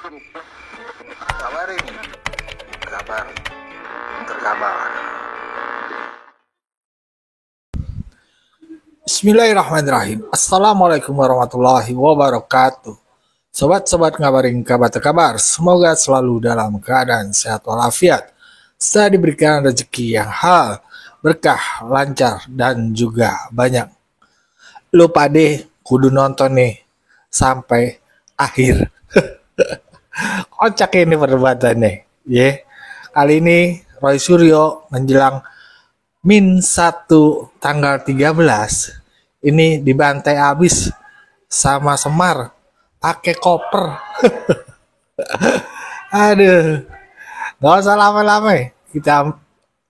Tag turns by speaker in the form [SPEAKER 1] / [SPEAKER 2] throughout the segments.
[SPEAKER 1] Kabar ini, kabar terkabar. Bismillahirrahmanirrahim. Assalamualaikum warahmatullahi wabarakatuh. Sobat-sobat ngabarin kabar terkabar, semoga selalu dalam keadaan sehat walafiat, serta diberikan rezeki yang halal, berkah, lancar, dan juga banyak. Lupa deh, kudu nonton nih sampai akhir. Kocak ini perdebatannya. Kali ini Roy Suryo menjelang -1 tanggal 13 ini dibantai abis sama Semar pakai koper. Aduh, gak usah lama-lama, kita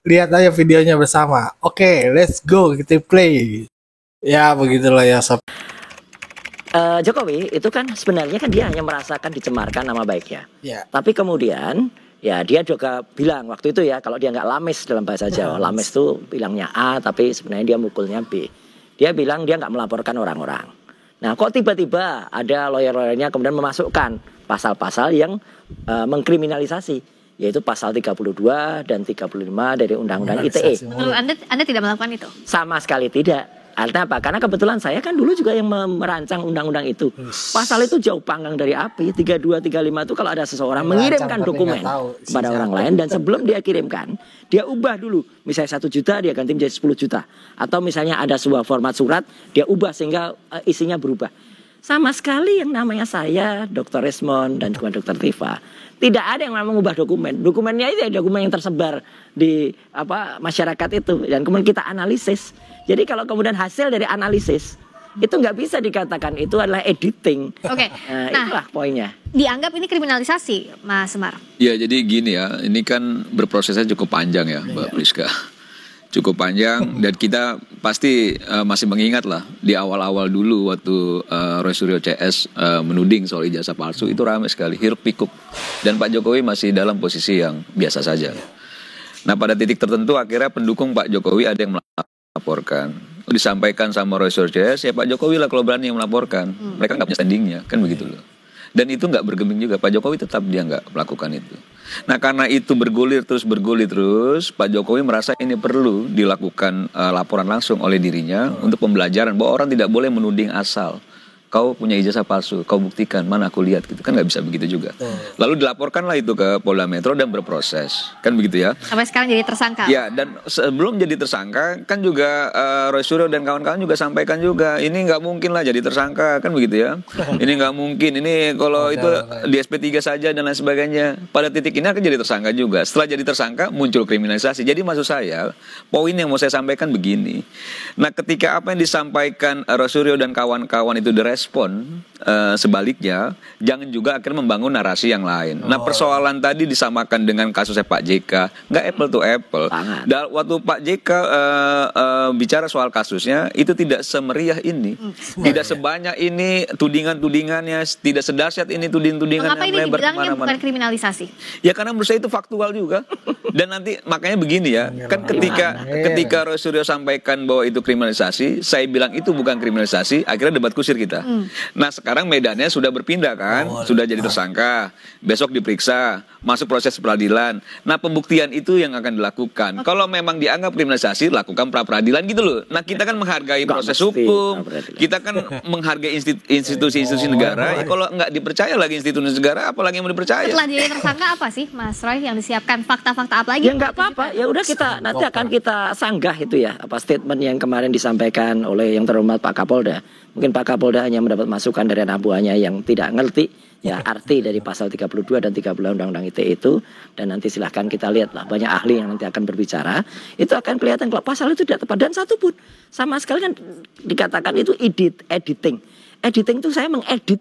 [SPEAKER 1] lihat aja videonya bersama. Oke, let's go, kita play. Ya begitulah ya sob.
[SPEAKER 2] Jokowi itu kan sebenarnya kan dia hanya merasakan dicemarkan nama baiknya.
[SPEAKER 1] Ya.
[SPEAKER 2] Tapi kemudian ya dia juga bilang waktu itu ya, kalau dia nggak lames dalam bahasa Jawa, lames itu bilangnya A tapi sebenarnya dia mukulnya B. Dia bilang dia nggak melaporkan orang-orang. Nah kok tiba-tiba ada lawyer-lawyernya kemudian memasukkan pasal-pasal yang mengkriminalisasi, yaitu pasal 32 dan 35 dari Undang-Undang ITE.
[SPEAKER 3] Menurut Anda tidak melakukan itu?
[SPEAKER 2] Sama sekali tidak. Artinya apa? Karena kebetulan saya kan dulu juga yang merancang undang-undang itu. Pasal itu jauh panggang dari api. 32, 35 itu kalau ada seseorang mengirimkan dokumen kepada orang lain, dan sebelum dia kirimkan, dia ubah dulu. Misalnya 1 juta, dia ganti menjadi 10 juta. Atau misalnya ada sebuah format surat, dia ubah sehingga isinya berubah. Sama sekali yang namanya saya, Dr. Resmond, dan juga Dr. Tifa, tidak ada yang mengubah dokumen. Dokumennya itu dokumen yang tersebar di masyarakat itu, dan kemudian kita analisis. Jadi kalau kemudian hasil dari analisis itu nggak bisa dikatakan itu adalah editing.
[SPEAKER 3] Oke.
[SPEAKER 2] Nah, itulah poinnya.
[SPEAKER 3] Dianggap ini kriminalisasi, Mas Semar.
[SPEAKER 4] Ya, jadi gini ya, ini kan berprosesnya cukup panjang ya, Mbak Priska. Cukup panjang, dan kita pasti masih mengingat lah di awal-awal dulu waktu Roy Suryo CS menuding soal ijazah palsu, itu ramai sekali, hiruk pikuk, dan Pak Jokowi masih dalam posisi yang biasa saja. Nah pada titik tertentu akhirnya pendukung Pak Jokowi ada yang melaporkan, disampaikan sama Roy Suryo CS, ya Pak Jokowi lah kalau berani yang melaporkan, mereka nggak punya standingnya, kan begitu loh. Dan itu nggak bergeming juga, Pak Jokowi tetap dia nggak melakukan itu. Nah karena itu bergulir terus, Pak Jokowi merasa ini perlu dilakukan laporan langsung oleh dirinya untuk pembelajaran bahwa orang tidak boleh menuding asal. Kau punya ijazah palsu, kau buktikan, mana aku lihat gitu, kan nggak bisa begitu juga. Lalu dilaporkanlah itu ke Polda Metro dan berproses, kan begitu ya.
[SPEAKER 3] Sampai sekarang jadi tersangka.
[SPEAKER 4] Ya, dan sebelum jadi tersangka kan juga Roy Suryo dan kawan-kawan juga sampaikan juga, ini nggak mungkin lah jadi tersangka, kan begitu ya. Ini nggak mungkin, ini kalau itu di SP3 saja dan lain sebagainya. Pada titik ini akan jadi tersangka juga. Setelah jadi tersangka muncul kriminalisasi. Jadi maksud saya, poin yang mau saya sampaikan begini. Nah ketika apa yang disampaikan Roy Suryo dan kawan-kawan itu respon, sebaliknya jangan juga akhirnya membangun narasi yang lain. Nah persoalan tadi disamakan dengan kasusnya Pak JK, nggak apple to apple. Waktu Pak JK bicara soal kasusnya itu tidak semeriah ini, tidak sebanyak ini tudingan-tudingannya, tidak sedahsyat ini tudingan-tudingan yang melebar kemana-mana.
[SPEAKER 3] Mengapa ini bukan kriminalisasi?
[SPEAKER 4] Ya karena menurut saya itu faktual juga. Dan nanti makanya begini ya, kan ketika Roy Suryo sampaikan bahwa itu kriminalisasi, saya bilang itu bukan kriminalisasi, akhirnya debat kusir kita. Nah sekarang medannya sudah berpindah kan, sudah jadi tersangka, besok diperiksa, masuk proses peradilan. Nah pembuktian itu yang akan dilakukan. Kalau memang dianggap kriminalisasi, lakukan pra peradilan gitu loh. Nah kita kan menghargai proses hukum, kita kan menghargai institusi-institusi negara. Ya, kalau nggak dipercaya lagi institusi negara, apalagi yang mau dipercaya?
[SPEAKER 3] Setelah jadi tersangka apa sih Mas Roy yang disiapkan, fakta-fakta apa lagi?
[SPEAKER 2] Ya nggak apa-apa, ya udah kita nanti akan kita sanggah itu ya, statement yang kemarin disampaikan oleh yang terhormat Pak Kapolda. Mungkin Pak Kapolda hanya mendapat masukan dari anak buahnya yang tidak ngerti ya arti dari pasal 32 dan 30 Undang-Undang ITE itu, dan nanti silahkan kita lihat lah, banyak ahli yang nanti akan berbicara, itu akan kelihatan kalau pasal itu tidak tepat. Dan satu pun sama sekali kan dikatakan itu editing itu saya mengedit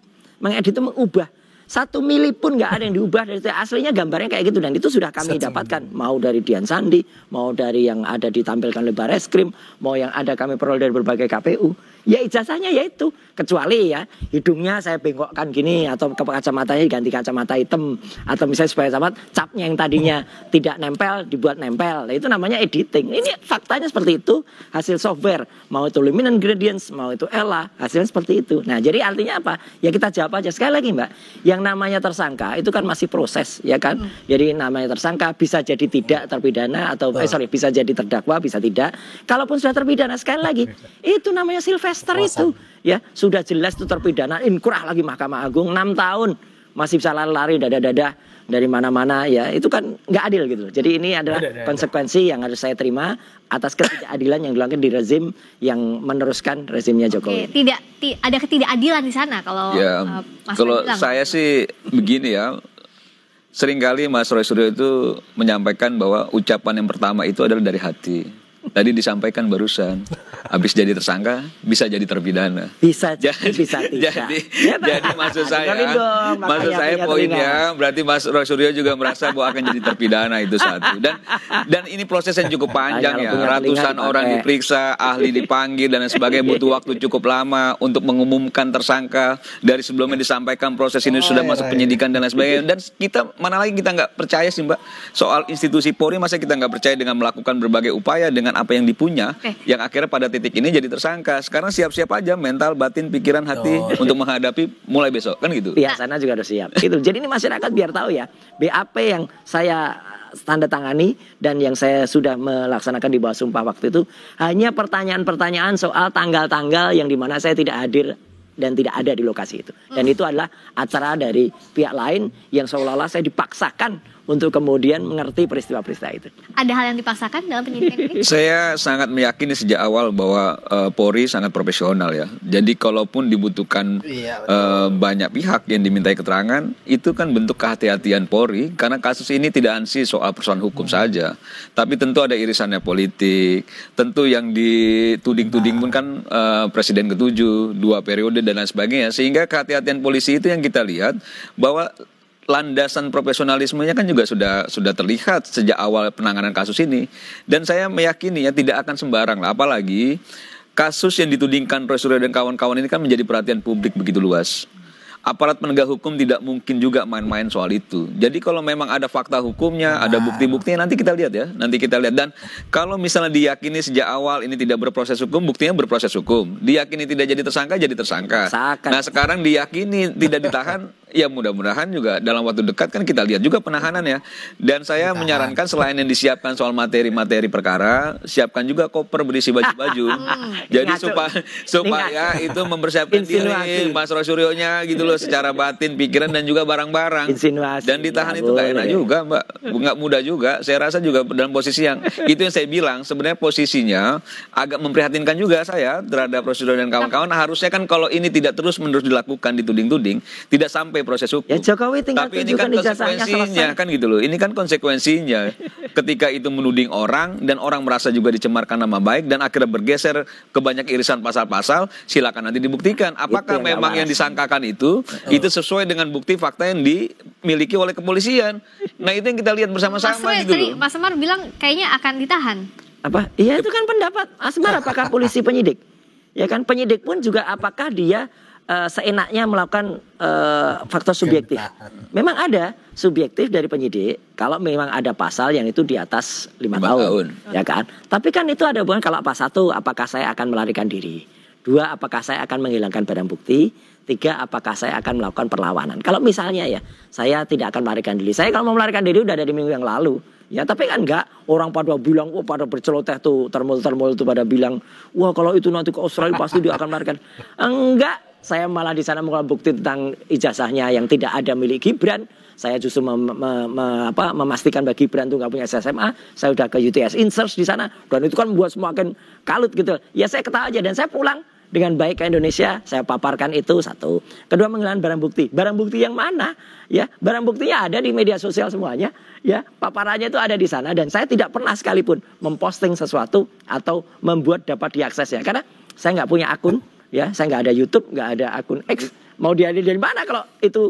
[SPEAKER 2] itu mengubah. 1 mili pun nggak ada yang diubah dari aslinya, gambarnya kayak gitu, dan itu sudah kami dapatkan, mau dari Dian Sandi, mau dari yang ada ditampilkan oleh Bareskrim, mau yang ada kami peroleh dari berbagai KPU. Ya ijazahnya ya itu. Kecuali ya hidungnya saya bengkokkan gini atau kacamatanya diganti kacamata hitam atau misalnya supaya sama capnya yang tadinya tidak nempel dibuat nempel. Nah, itu namanya editing. Ini faktanya seperti itu, hasil software. Mau itu luminance gradients, mau itu ELA, hasilnya seperti itu. Nah, jadi artinya apa? Ya kita jawab aja sekali lagi, Mbak. Yang namanya tersangka itu kan masih proses, ya kan? Jadi namanya tersangka bisa jadi tidak terpidana atau bisa jadi terdakwa, bisa tidak. Kalaupun sudah terpidana sekali lagi, itu namanya Sylvester itu. Ya, sudah jelas itu terpidana, inkrah lagi Mahkamah Agung 6 tahun masih bisa lari-lari dadah-dadah dari mana-mana, ya itu kan nggak adil gitu. Jadi ini adalah konsekuensi yang harus saya terima atas ketidakadilan yang dilakukan di rezim yang meneruskan rezimnya Jokowi.
[SPEAKER 3] Oke, ada ketidakadilan di sana kalau
[SPEAKER 4] Ya,
[SPEAKER 3] Mas
[SPEAKER 4] kalau
[SPEAKER 3] bilang.
[SPEAKER 4] saya sih begini ya, seringkali Mas Roy Suryo itu menyampaikan bahwa ucapan yang pertama itu adalah dari hati. Tadi disampaikan barusan, habis jadi tersangka bisa jadi terpidana.
[SPEAKER 2] Bisa bisa tidak.
[SPEAKER 4] Jadi maksud saya poinnya berarti Mas Roy Suryo juga merasa bahwa akan jadi terpidana itu satu. Dan ini proses yang cukup panjang ya, ratusan orang diperiksa, ahli dipanggil dan sebagainya, butuh waktu cukup lama untuk mengumumkan tersangka. Dari sebelumnya disampaikan proses ini sudah masuk penyidikan dan lain sebagainya. Dan kita mana lagi kita nggak percaya sih Mbak soal institusi Polri, masa kita nggak percaya dengan melakukan berbagai upaya dengan apa yang dipunya, yang akhirnya pada titik ini jadi tersangka. Sekarang siap-siap aja mental, batin, pikiran, hati untuk menghadapi mulai besok kan gitu.
[SPEAKER 2] Iya, sana juga harus siap. Gitu. Jadi ini masyarakat biar tahu ya, BAP yang saya tanda tangani dan yang saya sudah melaksanakan di bawah sumpah waktu itu hanya pertanyaan-pertanyaan soal tanggal-tanggal yang dimana saya tidak hadir dan tidak ada di lokasi itu. Dan itu adalah acara dari pihak lain yang seolah-olah saya dipaksakan untuk kemudian mengerti peristiwa-peristiwa itu.
[SPEAKER 3] Ada hal yang dipaksakan dalam penyidikan ini?
[SPEAKER 4] Saya sangat meyakini sejak awal bahwa Polri sangat profesional ya. Jadi kalaupun dibutuhkan banyak pihak yang dimintai keterangan, itu kan bentuk kehati-hatian Polri. Karena kasus ini tidak ansih soal persoalan hukum saja, tapi tentu ada irisannya politik. Tentu yang dituding-tuding pun kan Presiden ke-7, 2 periode dan lain sebagainya. Sehingga kehati-hatian polisi itu yang kita lihat bahwa landasan profesionalismenya kan juga sudah terlihat sejak awal penanganan kasus ini. Dan saya meyakini ya tidak akan sembarang lah. Apalagi kasus yang ditudingkan Roy Suryo dan kawan-kawan ini kan menjadi perhatian publik begitu luas. Aparat penegak hukum tidak mungkin juga main-main soal itu. Jadi kalau memang ada fakta hukumnya, ada bukti-buktinya, nanti kita lihat ya. Nanti kita lihat. Dan kalau misalnya diyakini sejak awal ini tidak berproses hukum, buktinya berproses hukum. Diyakini tidak jadi tersangka, jadi tersangka. Nah sekarang diyakini tidak ditahan, ya mudah-mudahan juga dalam waktu dekat kan kita lihat juga penahanan ya. Dan saya menyarankan selain yang disiapkan soal materi-materi perkara, siapkan juga koper berisi baju-baju. Jadi supaya itu mempersiapkan diri Mas Roy Suryo-nya gitu loh, secara batin, pikiran dan juga barang-barang. Dan ditahan itu gak enak juga Mbak, nggak mudah juga. Saya rasa juga dalam posisi yang itu yang saya bilang sebenarnya posisinya agak memprihatinkan juga saya terhadap prosedur dan kawan-kawan. Harusnya kan kalau ini tidak terus-menerus dilakukan dituding-tuding, tidak sampai proses hukum.
[SPEAKER 2] Ya Jokowi tinggal
[SPEAKER 4] tapi ini kan konsekuensinya kan gitu loh. Ini kan konsekuensinya ketika itu menuding orang dan orang merasa juga dicemarkan nama baik dan akhirnya bergeser ke banyak irisan pasal-pasal, silakan nanti dibuktikan apakah memang yang disangkakan itu sesuai dengan bukti fakta yang dimiliki oleh kepolisian. Nah itu yang kita lihat bersama-sama gitu loh.
[SPEAKER 3] Mas Semar bilang kayaknya akan ditahan.
[SPEAKER 2] Apa? Iya itu kan pendapat Asmar, apakah polisi penyidik? Ya kan penyidik pun juga apakah dia seenaknya melakukan faktor subjektif. Memang ada subjektif dari penyidik kalau memang ada pasal yang itu di atas 5 tahun. Ya kan? Tapi kan itu ada hubungan kalau pasal 1 apakah saya akan melarikan diri. 2 apakah saya akan menghilangkan barang bukti. 3 apakah saya akan melakukan perlawanan. Kalau misalnya ya saya tidak akan melarikan diri. Saya kalau mau melarikan diri udah dari minggu yang lalu. Ya tapi kan enggak, orang pada bilang, wah pada berceloteh tuh, termul tuh pada bilang, wah kalau itu nanti ke Australia pasti dia akan melarikan. Enggak, saya malah di sana mengumpulkan bukti tentang ijazahnya yang tidak ada milik Gibran. Saya justru memastikan bagi Gibran tuh nggak punya SMA. Saya udah ke UTS Insert di sana, dan itu kan membuat semakin kalut gitu. Ya saya ketawa aja dan saya pulang dengan baik ke Indonesia, saya paparkan itu 1. 2 menghilangkan barang bukti. Barang bukti yang mana? Ya, barang buktinya ada di media sosial semuanya. Ya, paparannya itu ada di sana dan saya tidak pernah sekalipun memposting sesuatu atau membuat dapat diakses ya. Karena saya nggak punya akun, ya, saya nggak ada YouTube, nggak ada akun X. Mau diambil dari mana kalau itu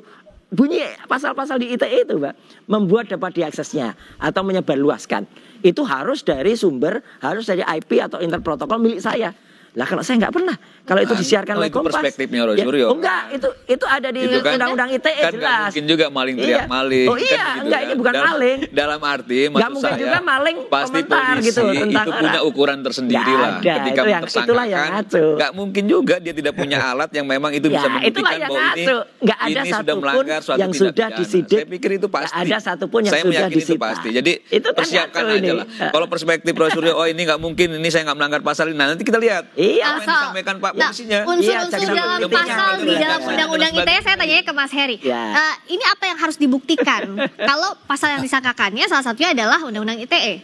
[SPEAKER 2] bunyi pasal-pasal di ITE itu, Mbak, membuat dapat diaksesnya atau menyebarluaskan. Itu harus dari sumber, harus dari IP atau internet protokol milik saya. Lah kalau saya nggak pernah. Kalau itu disiarkan oleh
[SPEAKER 4] itu
[SPEAKER 2] Kompas.
[SPEAKER 4] perspektifnya Roy Suryo.
[SPEAKER 2] Enggak, itu ada di
[SPEAKER 4] Itu kan-
[SPEAKER 2] undang-undang ITE
[SPEAKER 4] kan nggak
[SPEAKER 2] jelas.
[SPEAKER 4] mungkin juga maling teriak
[SPEAKER 2] Iya.
[SPEAKER 4] maling.
[SPEAKER 2] Oh iya,
[SPEAKER 4] Kan begitu
[SPEAKER 2] enggak,
[SPEAKER 4] kan.
[SPEAKER 2] ini bukan maling.
[SPEAKER 4] Dalam arti
[SPEAKER 2] Nggak
[SPEAKER 4] maksud
[SPEAKER 2] mungkin
[SPEAKER 4] saya
[SPEAKER 2] juga maling
[SPEAKER 4] pasti
[SPEAKER 2] komentar
[SPEAKER 4] polisi
[SPEAKER 2] gitu tentang
[SPEAKER 4] itu punya
[SPEAKER 2] orang.
[SPEAKER 4] ukuran tersendiri
[SPEAKER 2] Nggak
[SPEAKER 4] lah.
[SPEAKER 2] ada,
[SPEAKER 4] Ketika
[SPEAKER 2] itu yang- itulah yang
[SPEAKER 4] mentersangkakan,
[SPEAKER 2] ngaco.
[SPEAKER 4] nggak mungkin juga dia tidak punya alat yang memang itu bisa
[SPEAKER 2] Ya, itulah
[SPEAKER 4] membuktikan
[SPEAKER 2] yang
[SPEAKER 4] bahwa ini
[SPEAKER 2] ngaco. Nggak ada
[SPEAKER 4] ini sudah
[SPEAKER 2] satupun
[SPEAKER 4] melanggar suatu
[SPEAKER 2] yang
[SPEAKER 4] tindak
[SPEAKER 2] sudah
[SPEAKER 4] pidana.
[SPEAKER 2] disidik.
[SPEAKER 4] Saya pikir itu pasti.
[SPEAKER 2] Nggak ada satupun yang
[SPEAKER 4] saya
[SPEAKER 2] sudah
[SPEAKER 4] meyakini itu
[SPEAKER 2] disita.
[SPEAKER 4] pasti. Jadi
[SPEAKER 2] Itu kan
[SPEAKER 4] persiapkan
[SPEAKER 2] ngaco
[SPEAKER 4] aja
[SPEAKER 2] ini.
[SPEAKER 4] lah. Kalau perspektif Roy Suryo, oh ini nggak mungkin, ini saya nggak melanggar pasal ini. Nah, nanti kita lihat
[SPEAKER 2] Iya.
[SPEAKER 4] apa yang disampaikan Pak polisinya.
[SPEAKER 3] Unsur-unsur
[SPEAKER 2] Iya,
[SPEAKER 3] dalam
[SPEAKER 2] cek
[SPEAKER 3] pasal
[SPEAKER 2] dulu.
[SPEAKER 3] di dalam
[SPEAKER 2] Iya.
[SPEAKER 3] undang-undang ITE saya tanyanya ke Mas Heri.
[SPEAKER 2] Iya.
[SPEAKER 3] Ini apa yang harus dibuktikan? Kalau pasal yang disangkakannya salah satunya adalah undang-undang ITE.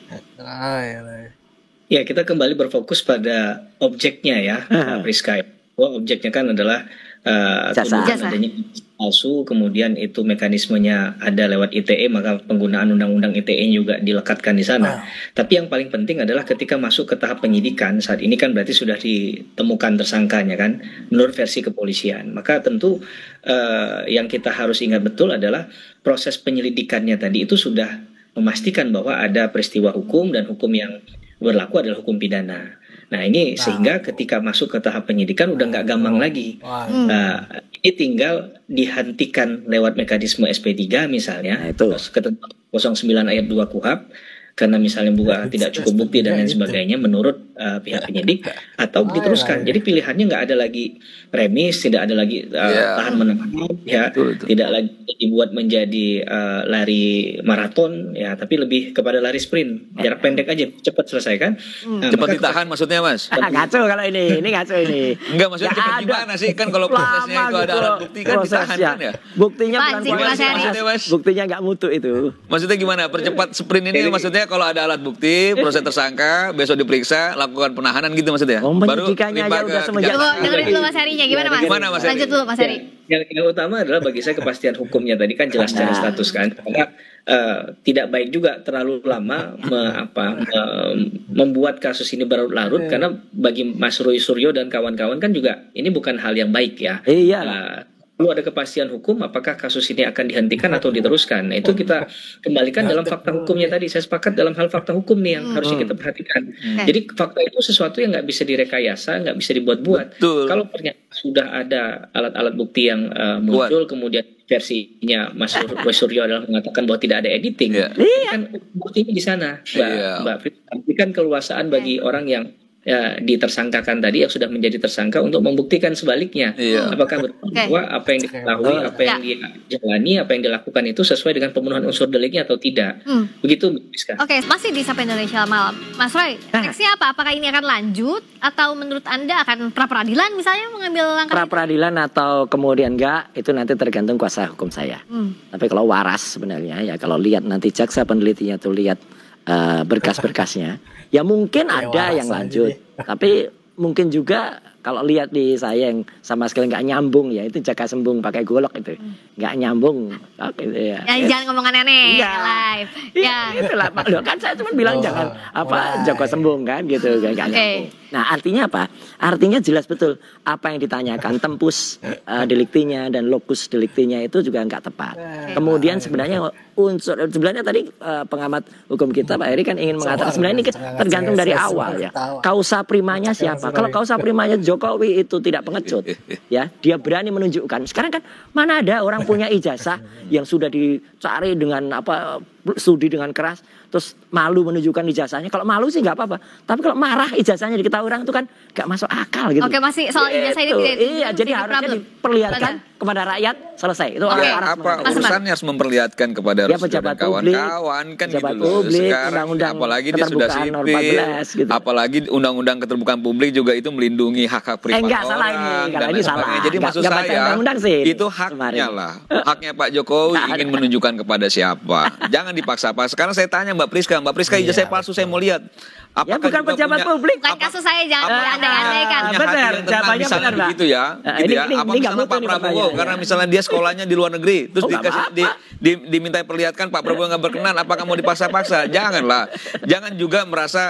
[SPEAKER 5] Ya, kita kembali berfokus pada objeknya ya, Pak Priska. Bahwa objeknya kan adalah
[SPEAKER 2] Jasa.
[SPEAKER 3] Jasa.
[SPEAKER 5] adanya palsu, kemudian itu mekanismenya ada lewat ITE, maka penggunaan undang-undang ITE juga dilekatkan di sana. Tapi yang paling penting adalah ketika masuk ke tahap penyidikan, saat ini kan berarti sudah ditemukan tersangkanya kan, menurut versi kepolisian. Maka tentu yang kita harus ingat betul adalah proses penyelidikannya tadi itu sudah memastikan bahwa ada peristiwa hukum dan hukum yang berlaku adalah hukum pidana. Nah ini sehingga ketika masuk ke tahap penyidikan udah nggak gampang lagi. Ini tinggal dihentikan lewat mekanisme SP3 misalnya,
[SPEAKER 2] Nah, itu.
[SPEAKER 5] ketentuan 09 ayat 2 KUHP, karena misalnya tidak cukup bukti dan lain sebagainya menurut pihak penyidik, atau diteruskan. Jadi pilihannya nggak ada lagi remis, tidak ada lagi tahan menahan, ya, tidak lagi dibuat menjadi lari maraton, ya, tapi lebih kepada lari sprint, jarak pendek aja, cepat selesai kan. Nah,
[SPEAKER 4] Cepat
[SPEAKER 5] maka
[SPEAKER 4] ditahan maksudnya Mas?
[SPEAKER 2] Ngaco kalau ini ngaco ini.
[SPEAKER 4] Enggak, maksudnya
[SPEAKER 2] Nggak
[SPEAKER 4] cepat
[SPEAKER 2] ada.
[SPEAKER 4] gimana sih? Kan kalau prosesnya
[SPEAKER 2] Lama
[SPEAKER 4] itu ada
[SPEAKER 2] gitu
[SPEAKER 4] alat bukti kan ditahan
[SPEAKER 2] prosesnya.
[SPEAKER 4] kan ya?
[SPEAKER 2] Buktinya bukan
[SPEAKER 3] Pancing, Mas
[SPEAKER 2] kualitas.
[SPEAKER 3] Heri.
[SPEAKER 4] Maksudnya, Mas?
[SPEAKER 2] Buktinya nggak mutu itu.
[SPEAKER 4] Maksudnya gimana? Percepat sprint ini maksudnya kalau ada alat bukti, proses tersangka, besok diperiksa, lakukan penahanan gitu maksudnya?
[SPEAKER 2] Oh, penyidikannya
[SPEAKER 4] limpah
[SPEAKER 2] aja
[SPEAKER 4] ke
[SPEAKER 2] udah semenjak-
[SPEAKER 4] kejaksaan.
[SPEAKER 3] Tunggu, dengerin dulu Mas Herinya. Gimana Mas?
[SPEAKER 4] Gimana, Mas Heri?
[SPEAKER 3] Lanjut dulu Mas Heri.
[SPEAKER 5] Yang utama adalah bagi saya kepastian hukumnya tadi kan jelas secara status kan. Karena tidak baik juga terlalu lama membuat kasus ini berlarut karena bagi Mas Roy Suryo dan kawan-kawan kan juga ini bukan hal yang baik ya.
[SPEAKER 2] Iya.
[SPEAKER 5] Perlu ada kepastian hukum apakah kasus ini akan dihentikan atau diteruskan. Nah, itu kita kembalikan dalam fakta hukumnya tadi. Saya sepakat dalam hal fakta hukum nih yang harusnya kita perhatikan. Jadi fakta itu sesuatu yang nggak bisa direkayasa, nggak bisa dibuat-buat.
[SPEAKER 4] Betul.
[SPEAKER 5] Kalau ternyata sudah ada alat-alat bukti yang muncul, kemudian versinya Mas Roy Suryo adalah mengatakan bahwa tidak ada editing,
[SPEAKER 4] Iya.
[SPEAKER 5] kan buktinya di sana, Mbak Fitri. Berikan keluasaan bagi orang yang ditersangkakan tadi yang sudah menjadi tersangka untuk membuktikan sebaliknya.
[SPEAKER 4] Iya.
[SPEAKER 5] Apakah betul bahwa apa yang diketahui, apa yang dia jalani, apa yang dilakukan itu sesuai dengan pemenuhan unsur deliknya atau tidak. Begitu, Mbak Rizka.
[SPEAKER 3] Oke, masih di Sapa Indonesia Malam. Mas Roy, nextnya apa? Apakah ini akan lanjut atau menurut Anda akan pra peradilan misalnya mengambil langkah
[SPEAKER 2] Pra peradilan atau kemudian enggak, itu nanti tergantung kuasa hukum saya. Tapi kalau waras sebenarnya ya, kalau lihat nanti jaksa penelitinya tuh lihat berkas-berkasnya, ya mungkin ada yang lanjut. Tapi mungkin juga kalau lihat di saya yang sama sekali nggak nyambung ya, itu Jaka Sembung pakai golok itu nggak nyambung. Gitu ya.
[SPEAKER 3] Jangan ngomong aneh-aneh
[SPEAKER 2] Iya.
[SPEAKER 3] live.
[SPEAKER 2] Ya, itulah Pak. Loh, kan saya cuma bilang jangan Joko Sembung kan gitu kan nggak nyambung. Nah, artinya apa? Artinya jelas betul apa yang ditanyakan tempus deliktinya dan lokus deliktinya itu juga nggak tepat. Kemudian sebenarnya sebenarnya tadi pengamat hukum kita Pak Heri kan ingin mengatakan sebenarnya ini tergantung dari awal ya. Kausa primanya siapa? Kalau kausa primanya Jokowi itu tidak pengecut ya, dia berani menunjukkan. Sekarang kan mana ada orang punya ijazah yang sudah dicari dengan studi dengan keras, terus malu menunjukkan ijazahnya. Kalau malu sih nggak apa-apa, tapi kalau marah ijazahnya diketahui orang itu kan nggak masuk akal gitu.
[SPEAKER 3] Oke, masih soal ijazah ini tidak.
[SPEAKER 2] Iya, jadi harusnya diperlihatkan kepada rakyat, selesai. Itu orang
[SPEAKER 4] apa urusannya harus memperlihatkan kepada
[SPEAKER 2] ya, pejabat publik,
[SPEAKER 4] kawan-kawan kan
[SPEAKER 2] pejabat
[SPEAKER 4] gitu loh.
[SPEAKER 2] publik,
[SPEAKER 4] Sekarang
[SPEAKER 2] undang-undang
[SPEAKER 4] apalagi dia sudah
[SPEAKER 2] keterbukaan
[SPEAKER 4] sipil,
[SPEAKER 2] nomor 14 gitu.
[SPEAKER 4] apalagi undang-undang keterbukaan publik juga itu melindungi hak-hak privat
[SPEAKER 2] enggak,
[SPEAKER 4] orang.
[SPEAKER 2] salah ini. Kalau
[SPEAKER 4] dan
[SPEAKER 2] ini
[SPEAKER 4] lain
[SPEAKER 2] salah.
[SPEAKER 4] sebagainya. Jadi maksud
[SPEAKER 2] Nggak baca
[SPEAKER 4] saya
[SPEAKER 2] undang-undang sih
[SPEAKER 4] itu haknya
[SPEAKER 2] kemarin.
[SPEAKER 4] lah. Haknya Pak Jokowi ingin menunjukkan kepada siapa. Jangan dipaksa-paksa. Sekarang saya tanya Mbak Priska ijazah palsu saya mau lihat.
[SPEAKER 2] Ya bukan
[SPEAKER 4] juga
[SPEAKER 2] pejabat
[SPEAKER 4] punya-
[SPEAKER 2] publik.
[SPEAKER 3] Bukan kasus saya, jangan diandai-andaikan.
[SPEAKER 4] punya
[SPEAKER 2] Benar,
[SPEAKER 4] hati yang tenang
[SPEAKER 2] jawabannya
[SPEAKER 4] misalnya
[SPEAKER 2] benar, Mbak.
[SPEAKER 4] begitu ya, gitu ya.
[SPEAKER 2] Ini
[SPEAKER 4] Apa
[SPEAKER 2] nggak
[SPEAKER 4] misalnya
[SPEAKER 2] mutu
[SPEAKER 4] Pak
[SPEAKER 2] nih
[SPEAKER 4] Prabowo
[SPEAKER 2] pertanyaannya.
[SPEAKER 4] karena misalnya dia sekolahnya di luar negeri, terus
[SPEAKER 2] Oh, nggak apa-apa.
[SPEAKER 4] diminta perlihatkan Pak Prabowo nggak berkenan, apakah mau dipaksa-paksa? Janganlah, jangan juga merasa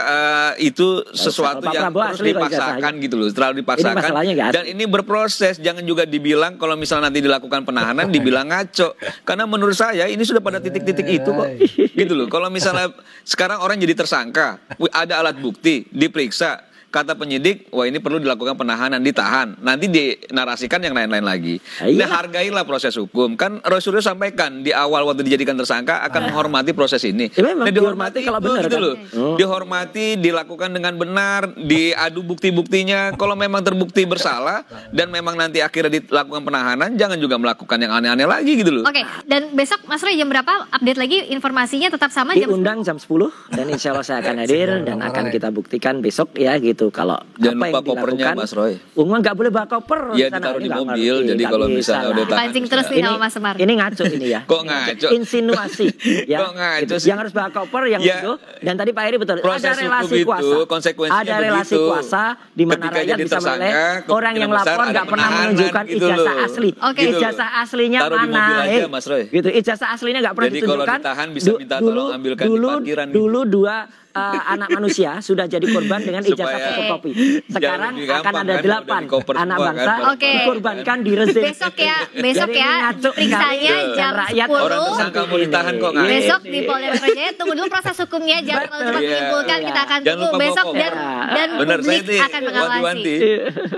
[SPEAKER 4] itu sesuatu
[SPEAKER 2] Pak
[SPEAKER 4] yang
[SPEAKER 2] Prabowo
[SPEAKER 4] terus
[SPEAKER 2] asli kok
[SPEAKER 4] dipaksakan
[SPEAKER 2] ijazahnya.
[SPEAKER 4] gitu loh, terlalu dipaksakan.
[SPEAKER 2] masalahnya nggak asli.
[SPEAKER 4] Dan ini berproses, jangan juga dibilang kalau misalnya nanti dilakukan penahanan dibilang ngaco, karena menurut saya ini sudah pada titik-titik itu kok, gitu loh. Kalau misalnya sekarang orang jadi tersangka, ada alat bukti, diperiksa. kata penyidik, wah ini perlu dilakukan penahanan, ditahan. Nanti dinarasikan yang lain-lain lagi.
[SPEAKER 2] Iya.
[SPEAKER 4] Nah, hargailah proses hukum. Kan Roy Suryo sampaikan di awal waktu dijadikan tersangka akan menghormati proses ini.
[SPEAKER 2] Ya, memang
[SPEAKER 4] Nah,
[SPEAKER 2] dihormati kalau benar,
[SPEAKER 4] gitu
[SPEAKER 2] kan?
[SPEAKER 4] loh. Dihormati, dilakukan dengan benar, diadu bukti-buktinya. Kalau memang terbukti bersalah dan memang nanti akhirnya dilakukan penahanan, jangan juga melakukan yang aneh-aneh lagi gitu loh.
[SPEAKER 3] Oke, dan besok Mas Roy jam berapa? Update lagi informasinya tetap sama jam 10?
[SPEAKER 2] Diundang jam 10 dan insya Allah saya akan hadir dan akan kita buktikan besok ya gitu kalau
[SPEAKER 4] Jangan
[SPEAKER 2] apa
[SPEAKER 4] lupa
[SPEAKER 2] yang
[SPEAKER 4] kopernya,
[SPEAKER 2] dilakukan.
[SPEAKER 4] Mas Roy.
[SPEAKER 2] Nggak boleh bawa koper.
[SPEAKER 4] Iya,
[SPEAKER 2] sana.
[SPEAKER 4] ditaruh
[SPEAKER 2] Ini
[SPEAKER 4] di
[SPEAKER 2] nggak
[SPEAKER 4] mobil,
[SPEAKER 2] ngerti,
[SPEAKER 4] jadi
[SPEAKER 2] nggak
[SPEAKER 4] kalau
[SPEAKER 2] bisa
[SPEAKER 4] misalnya
[SPEAKER 2] lah.
[SPEAKER 4] udah tahan,
[SPEAKER 3] Pancing terus nih sama Mas Semar.
[SPEAKER 2] Ini ngaco ini ya.
[SPEAKER 4] Kok ngaco?
[SPEAKER 2] Insinuasi ya.
[SPEAKER 4] Kok ngaco
[SPEAKER 2] Gitu.
[SPEAKER 4] sih?
[SPEAKER 2] Yang harus bawa koper yang
[SPEAKER 4] Ya.
[SPEAKER 2] itu. Dan tadi Pak Eri betul.
[SPEAKER 4] Proses
[SPEAKER 2] Ada relasi
[SPEAKER 4] hukum itu,
[SPEAKER 2] kuasa.
[SPEAKER 4] konsekuensinya
[SPEAKER 2] Ada relasi
[SPEAKER 4] begitu.
[SPEAKER 2] kuasa di mana
[SPEAKER 4] Ketika
[SPEAKER 2] rakyat
[SPEAKER 4] jadi
[SPEAKER 2] bisa menilai
[SPEAKER 4] tersangka,
[SPEAKER 2] orang yang
[SPEAKER 4] kemungkinan besar
[SPEAKER 2] lapor
[SPEAKER 4] ada
[SPEAKER 2] nggak pernah
[SPEAKER 4] penahanan
[SPEAKER 2] menunjukkan
[SPEAKER 4] gitu
[SPEAKER 2] ijazah
[SPEAKER 4] loh.
[SPEAKER 2] asli.
[SPEAKER 3] Oke.
[SPEAKER 4] Gitu loh.
[SPEAKER 2] Ijazah aslinya
[SPEAKER 4] Taruh di
[SPEAKER 2] mana?
[SPEAKER 4] mobil aja, Mas Roy.
[SPEAKER 2] Gitu. Ijazah aslinya nggak pernah
[SPEAKER 4] Jadi kalau
[SPEAKER 2] ditunjukkan.
[SPEAKER 4] ditahan bisa minta tolong ambilkan di parkiran gitu.
[SPEAKER 2] Dulu dua anak manusia sudah jadi korban dengan ijazah
[SPEAKER 4] Supaya
[SPEAKER 2] fotokopi.
[SPEAKER 4] jangan
[SPEAKER 2] Sekarang
[SPEAKER 4] lebih
[SPEAKER 2] akan
[SPEAKER 4] gampang
[SPEAKER 2] ada
[SPEAKER 4] kan,
[SPEAKER 2] 8
[SPEAKER 4] udah di koper
[SPEAKER 2] anak
[SPEAKER 4] semua
[SPEAKER 2] bangsa
[SPEAKER 4] kan,
[SPEAKER 3] Oke.
[SPEAKER 2] dikorbankan di rezim.
[SPEAKER 3] Besok ya
[SPEAKER 2] Jadi ini ngaco
[SPEAKER 3] periksanya
[SPEAKER 2] sekali.
[SPEAKER 3] jam
[SPEAKER 2] Dan rakyat
[SPEAKER 3] 10.
[SPEAKER 4] Orang tersangka mau ditahan kok nggak?
[SPEAKER 3] Besok di Polda Metro Jaya tunggu dulu proses hukumnya, jangan terlalu cepat
[SPEAKER 4] Iya.
[SPEAKER 3] menyimpulkan, kita akan
[SPEAKER 4] Jangan
[SPEAKER 3] tunggu
[SPEAKER 4] lupa
[SPEAKER 3] besok
[SPEAKER 4] bawa
[SPEAKER 3] dan
[SPEAKER 2] koper.
[SPEAKER 4] Bener, saya
[SPEAKER 3] publik
[SPEAKER 4] nih
[SPEAKER 3] akan mengawasi.
[SPEAKER 4] wanti-wanti.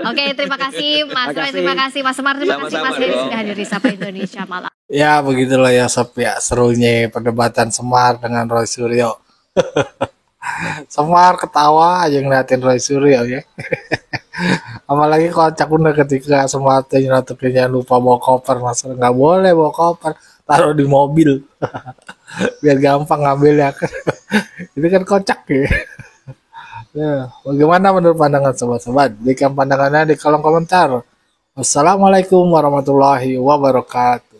[SPEAKER 3] Oke, terima kasih Mas Roy,
[SPEAKER 2] Makasih.
[SPEAKER 3] terima kasih Mas Semar, terima kasih
[SPEAKER 4] Sama-sama
[SPEAKER 3] Mas Heri
[SPEAKER 4] dong.
[SPEAKER 3] sudah hadir di Sapa Indonesia malam.
[SPEAKER 1] Ya begitulah ya Sob ya, serunya perdebatan Semar dengan Roy Suryo. Semar ketawa aja ngeliatin Roy Suryo ya. Apalagi kocak bener ketika Semar nyelatukin jangan lupa bawa koper. Mas nggak boleh bawa koper, taruh di mobil biar gampang ngambilnya kan. Itu kan kocak ya. Ya, bagaimana menurut pandangan sobat-sobat? Berikan pandangannya di kolom komentar. Wassalamualaikum warahmatullahi wabarakatuh.